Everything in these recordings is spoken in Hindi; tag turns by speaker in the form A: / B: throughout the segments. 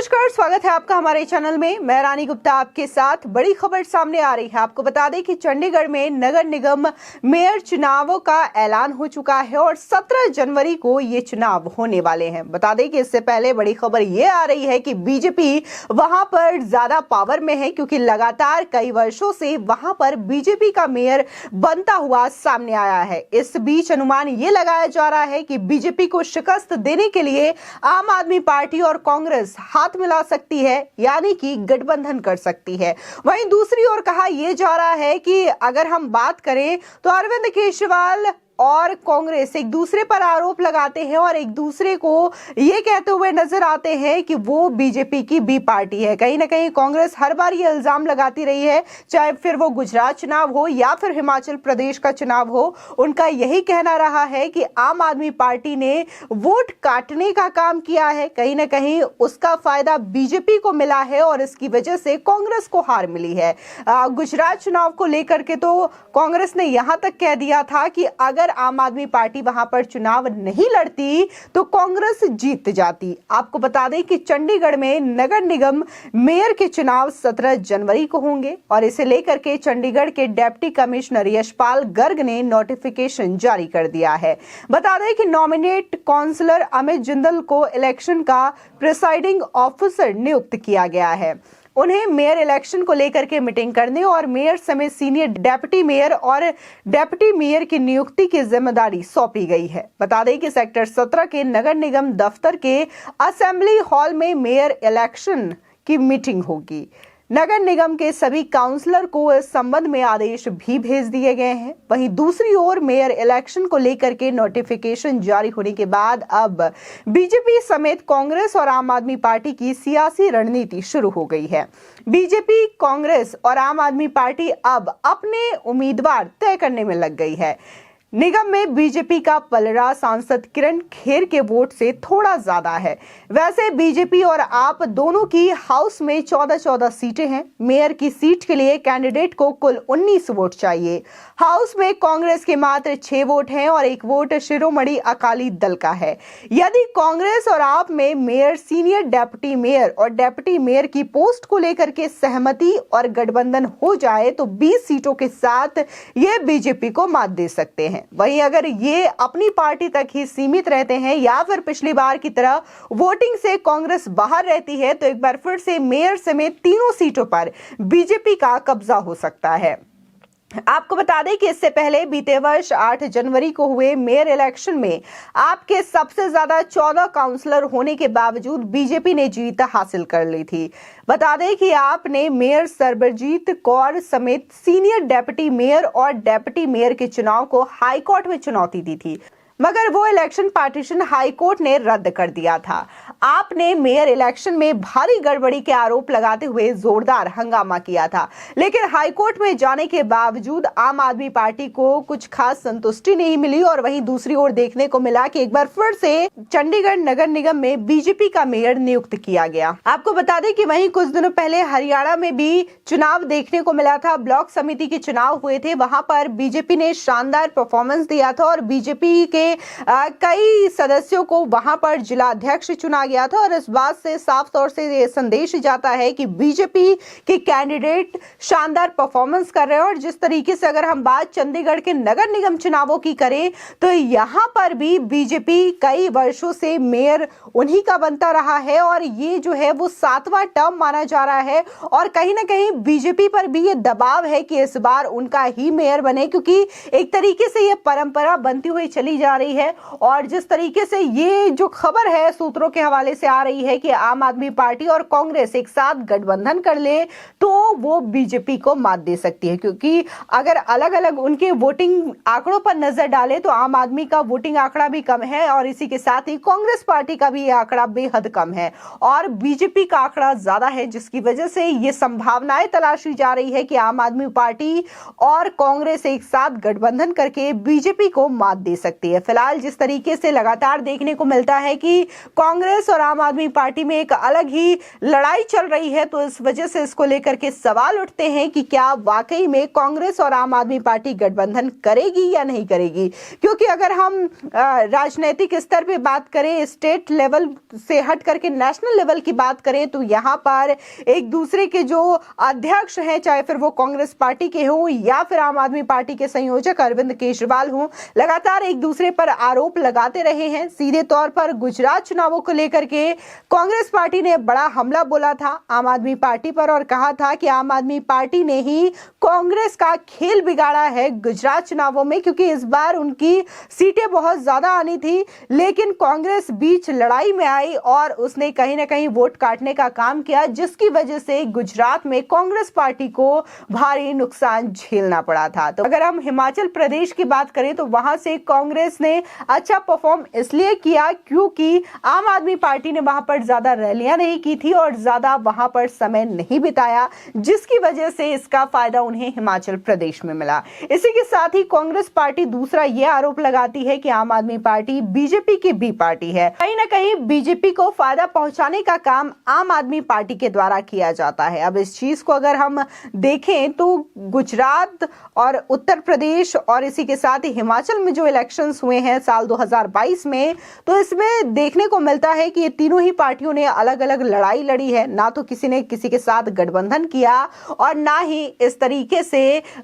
A: नमस्कार, स्वागत है आपका हमारे चैनल में। मैं रानी गुप्ता आपके साथ। बड़ी खबर सामने आ रही है। आपको बता दें कि चंडीगढ़ में नगर निगम मेयर चुनावों का ऐलान हो चुका है और 17 जनवरी को ये चुनाव होने वाले हैं। बता दें कि इससे पहले बड़ी खबर ये आ रही है कि बीजेपी वहां पर ज्यादा पावर में है, क्योंकि लगातार कई वर्षों से वहां पर बीजेपी का मेयर बनता हुआ सामने आया है। इस बीच अनुमान ये लगाया जा रहा है कि बीजेपी को शिकस्त देने के लिए आम आदमी पार्टी और कांग्रेस हाथ मिला सकती है, यानी कि गठबंधन कर सकती है। वहीं दूसरी ओर कहा यह जा रहा है कि अगर हम बात करें तो अरविंद केजरीवाल और कांग्रेस एक दूसरे पर आरोप लगाते हैं और एक दूसरे को ये कहते हुए नजर आते हैं कि वो बीजेपी की बी पार्टी है। कहीं ना कहीं कांग्रेस हर बार ये इल्जाम लगाती रही है, चाहे फिर वो गुजरात चुनाव हो या फिर हिमाचल प्रदेश का चुनाव हो। उनका यही कहना रहा है कि आम आदमी पार्टी ने वोट काटने का काम किया है, कहीं ना कहीं उसका फायदा बीजेपी को मिला है और इसकी वजह से कांग्रेस को हार मिली है। गुजरात चुनाव को लेकर के तो कांग्रेस ने यहां तक कह दिया था कि अगर आम आदमी पार्टी वहां पर चुनाव नहीं लड़ती तो कांग्रेस जीत जाती। आपको बता दें कि चंडीगढ़ में नगर निगम मेयर के चुनाव 17 जनवरी को होंगे और इसे लेकर के चंडीगढ़ के डिप्टी कमिश्नर यशपाल गर्ग ने नोटिफिकेशन जारी कर दिया है। बता दें कि नॉमिनेट काउंसलर अमित जिंदल को इलेक्शन का प्रिसाइडिंग ऑफिसर नियुक्त किया गया है। उन्हें मेयर इलेक्शन को लेकर के मीटिंग करने और मेयर समेत सीनियर डेप्यूटी मेयर और डेप्यूटी मेयर की नियुक्ति की जिम्मेदारी सौंपी गई है। बता दें कि सेक्टर 17 के नगर निगम दफ्तर के असेंबली हॉल में मेयर इलेक्शन की मीटिंग होगी। नगर निगम के सभी काउंसलर को इस संबंध में आदेश भी भेज दिए गए हैं। वहीं दूसरी ओर मेयर इलेक्शन को लेकर के नोटिफिकेशन जारी होने के बाद अब बीजेपी समेत कांग्रेस और आम आदमी पार्टी की सियासी रणनीति शुरू हो गई है। बीजेपी, कांग्रेस और आम आदमी पार्टी अब अपने उम्मीदवार तय करने में लग गई है। निगम में बीजेपी का पलड़ा सांसद किरण खेर के वोट से थोड़ा ज्यादा है। वैसे बीजेपी और आप दोनों की हाउस में 14-14 सीटें हैं। मेयर की सीट के लिए कैंडिडेट को कुल 19 वोट चाहिए। हाउस में कांग्रेस के मात्र 6 वोट हैं और 1 वोट शिरोमणि अकाली दल का है। यदि कांग्रेस और आप में मेयर, सीनियर डेप्यूटी मेयर और डेप्यूटी मेयर की पोस्ट को लेकर के सहमति और गठबंधन हो जाए तो 20 सीटों के साथ ये बीजेपी को मात दे सकते हैं। वहीं अगर ये अपनी पार्टी तक ही सीमित रहते हैं या फिर पिछली बार की तरह वोटिंग से कांग्रेस बाहर रहती है तो एक बार फिर से मेयर समेत तीनों सीटों पर बीजेपी का कब्जा हो सकता है। आपको बता दें कि इससे पहले बीते वर्ष 8 जनवरी को हुए मेयर इलेक्शन में आपके सबसे ज्यादा 14 काउंसलर होने के बावजूद बीजेपी ने जीत हासिल कर ली थी। बता दें कि आपने मेयर सरबजीत कौर समेत सीनियर डेप्यूटी मेयर और डेप्यूटी मेयर के चुनाव को हाईकोर्ट में चुनौती दी थी, मगर वो इलेक्शन पार्टीशन हाईकोर्ट ने रद्द कर दिया था। आपने मेयर इलेक्शन में भारी गड़बड़ी के आरोप लगाते हुए जोरदार हंगामा किया था, लेकिन हाईकोर्ट में जाने के बावजूद आम आदमी पार्टी को कुछ खास संतुष्टि नहीं मिली और वहीं दूसरी ओर देखने को मिला कि एक बार फिर से चंडीगढ़ नगर निगम में बीजेपी का मेयर नियुक्त किया गया। आपको बता दें कि वहीं कुछ दिनों पहले हरियाणा में भी चुनाव देखने को मिला था। ब्लॉक समिति के चुनाव हुए थे, वहां पर बीजेपी ने शानदार परफॉर्मेंस दिया था और बीजेपी के कई सदस्यों को वहां पर जिला अध्यक्ष चुना गया था और इस बात से साफ तौर से ये संदेश जाता है कि बीजेपी के कैंडिडेट शानदार परफॉर्मेंस कर रहे हैं। और जिस तरीके से अगर हम बात चंडीगढ़ के नगर निगम चुनावों की करें तो यहां पर भी बीजेपी कई वर्षों से मेयर उन्हीं का बनता रहा है और ये जो है वो 7वां टर्म माना जा रहा है और कहीं ना कहीं बीजेपी पर भी ये दबाव है कि इस बार उनका ही मेयर बने, क्योंकि एक तरीके से ये परंपरा बनती हुई चली जा रही है। और जिस तरीके से ये जो खबर है सूत्रों के हवाले से आ रही है कि आम आदमी पार्टी और कांग्रेस एक साथ गठबंधन कर ले तो वो बीजेपी को मात दे सकती है, क्योंकि अगर अलग अलग उनके वोटिंग आंकड़ों पर नजर डाले तो आम आदमी का वोटिंग आंकड़ा भी कम है और इसी के साथ ही कांग्रेस पार्टी का भी आंकड़ा बेहद कम है और बीजेपी का आंकड़ा ज्यादा है, जिसकी वजह से ये संभावनाएं तलाशी जा रही है कि आम आदमी पार्टी और कांग्रेस एक साथ गठबंधन करके बीजेपी को मात दे सकती है। फिलहाल जिस तरीके से लगातार देखने को मिलता है कि कांग्रेस और आम आदमी पार्टी में एक अलग ही लड़ाई चल रही है, तो इस वजह से इसको लेकर के सवाल उठते हैं कि क्या वाकई में कांग्रेस और आम आदमी पार्टी गठबंधन करेगी या नहीं करेगी। क्योंकि अगर हम राजनीतिक स्तर पे बात करें, स्टेट लेवल से हट करके नेशनल लेवल की बात करें, तो यहाँ पर एक दूसरे के जो अध्यक्ष हैं, चाहे फिर वो कांग्रेस पार्टी के हों या फिर आम आदमी पार्टी के संयोजक अरविंद केजरीवाल हों, लगातार एक दूसरे पर आरोप लगाते रहे हैं। सीधे तौर पर गुजरात चुनावों को लेकर के कांग्रेस पार्टी ने बड़ा हमला बोला था आम आदमी पार्टी पर और कहा था कि आम आदमी पार्टी ने ही कांग्रेस का खेल बिगाड़ा है गुजरात चुनावों में, क्योंकि इस बार उनकी सीटें बहुत ज्यादा आनी थी, लेकिन कांग्रेस बीच लड़ाई में आई और उसने कहीं ना कहीं वोट काटने का काम किया, जिसकी वजह से गुजरात में कांग्रेस पार्टी को भारी नुकसान झेलना पड़ा था। तो अगर हम हिमाचल प्रदेश की बात करें तो वहां से कांग्रेस ने अच्छा परफॉर्म इसलिए किया क्योंकि आम आदमी पार्टी ने वहां पर ज्यादा रैलियां नहीं की थी और ज्यादा वहां पर समय नहीं बिताया, जिसकी वजह से इसका फायदा उन्हें हिमाचल प्रदेश में मिला। इसी के साथ ही कांग्रेस पार्टी दूसरा यह आरोप लगाती है कि आम आदमी पार्टी बीजेपी की बी पार्टी है। कहीं ना कहीं बीजेपी को फायदा पहुंचाने का काम आम आदमी पार्टी के द्वारा किया जाता है। अब इस चीज को अगर हम देखें तो गुजरात और उत्तर प्रदेश और इसी के साथ ही हिमाचल में जो इलेक्शंस हुए हैं साल 2022 में, तो इसमें देखने को मिलता है कि ये तीनों ही पार्टियों ने अलग अलग लड़ाई लड़ी है। ना तो किसी ने किसी के साथ गठबंधन किया और ना ही इस तरीके से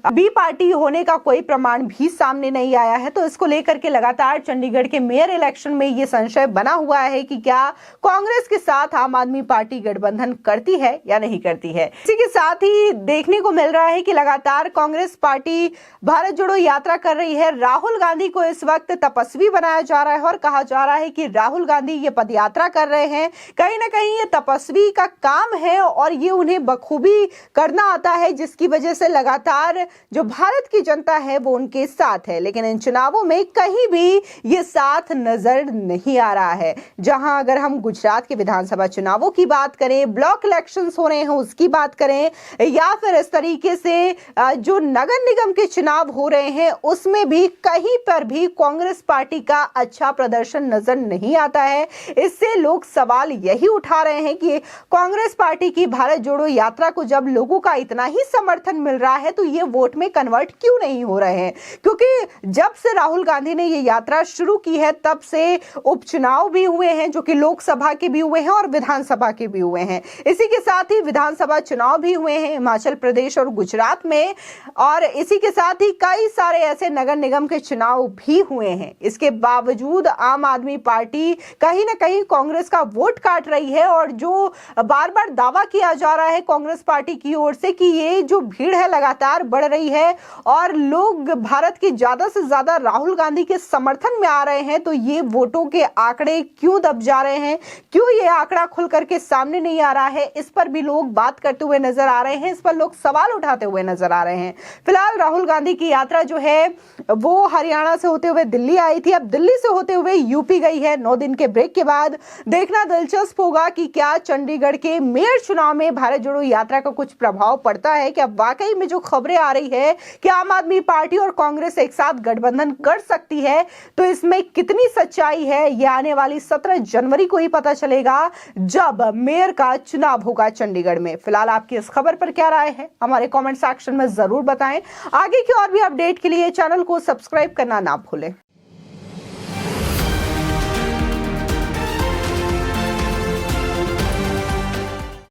A: बी पार्टी होने का कोई प्रमाण भी सामने नहीं आया है। तो इसको लेकर के लगातार चंडीगढ़ के मेयर इलेक्शन में ये संशय बना हुआ है कि क्या कांग्रेस के साथ आम आदमी पार्टी गठबंधन करती है या नहीं करती है। इसी के साथ ही देखने को मिल रहा है कि लगातार कांग्रेस पार्टी भारत जोड़ो यात्रा कर रही है। राहुल गांधी को इस वक्त तपस्वी बनाया जा रहा है और कहा जा रहा है कि राहुल गांधी ये पदयात्रा कर रहे हैं, कहीं ना कहीं ये तपस्वी का काम है और ये उन्हें बखूबी करना आता है, जिसकी वजह से लगातार जो भारत की जनता है वो उनके साथ है। लेकिन इन चुनावों में कहीं भी ये साथ नजर नहीं आ रहा है। जहां अगर हम गुजरात के विधानसभा चुनावों की बात करें, ब्लॉक इलेक्शंस हो रहे हैं उसकी बात करें, या फिर इस तरीके से जो नगर निगम के चुनाव हो रहे हैं उसमें भी कहीं पर भी कांग्रेस पार्टी का अच्छा प्रदर्शन नजर नहीं आता है। इससे लोग सवाल यही उठा रहे हैं कि कांग्रेस पार्टी की भारत जोड़ो यात्रा को जब लोगों का इतना ही समर्थन मिल रहा है तो ये वोट में कन्वर्ट क्यों नहीं हो रहे हैं। क्योंकि जब से राहुल गांधी ने ये यात्रा शुरू की है तब से उपचुनाव भी हुए हैं, जो कि लोकसभा के भी हुए हैं और विधानसभा के भी हुए हैं। इसी के साथ ही विधानसभा चुनाव भी हुए हैं हिमाचल प्रदेश और गुजरात में, और इसी के साथ ही कई सारे ऐसे नगर निगम के चुनाव भी हुए हैं। इसके बावजूद आम आदमी पार्टी कहीं ना कहीं कांग्रेस का वोट काट रही है और जो बार बार दावा किया जा रहा है कांग्रेस पार्टी की ओर से कि ये जो भीड़ है लगातार बढ़ रही है और लोग भारत के ज्यादा से ज्यादा राहुल गांधी के समर्थन में आ रहे हैं, तो ये वोटों के आंकड़े क्यों दब जा रहे हैं, क्यों ये आंकड़ा खुल करके सामने नहीं आ रहा है, इस पर भी लोग बात करते हुए नजर आ रहे हैं, इस पर लोग सवाल उठाते हुए नजर आ रहे हैं। फिलहाल राहुल गांधी की यात्रा जो है वो हरियाणा से होते हुए दिल्ली आई थी, अब दिल्ली से होते हुए यूपी गई है। 9 दिन के ब्रेक के बाद देखना दिलचस्प होगा कि क्या चंडीगढ़ के मेयर चुनाव में भारत जोड़ो यात्रा का कुछ प्रभाव पड़ता है। क्या वाकई में जो खबरें आ रही है कि आम आदमी पार्टी और कांग्रेस एक साथ गठबंधन कर सकती है, तो इसमें कितनी सच्चाई है ये आने वाली 17 जनवरी को ही पता चलेगा जब मेयर का चुनाव होगा चंडीगढ़ में। फिलहाल आपकी इस खबर पर क्या राय है हमारे कमेंट सेक्शन में जरूर बताएं। आगे की और भी अपडेट के लिए चैनल को सब्सक्राइब करना ना भूलें।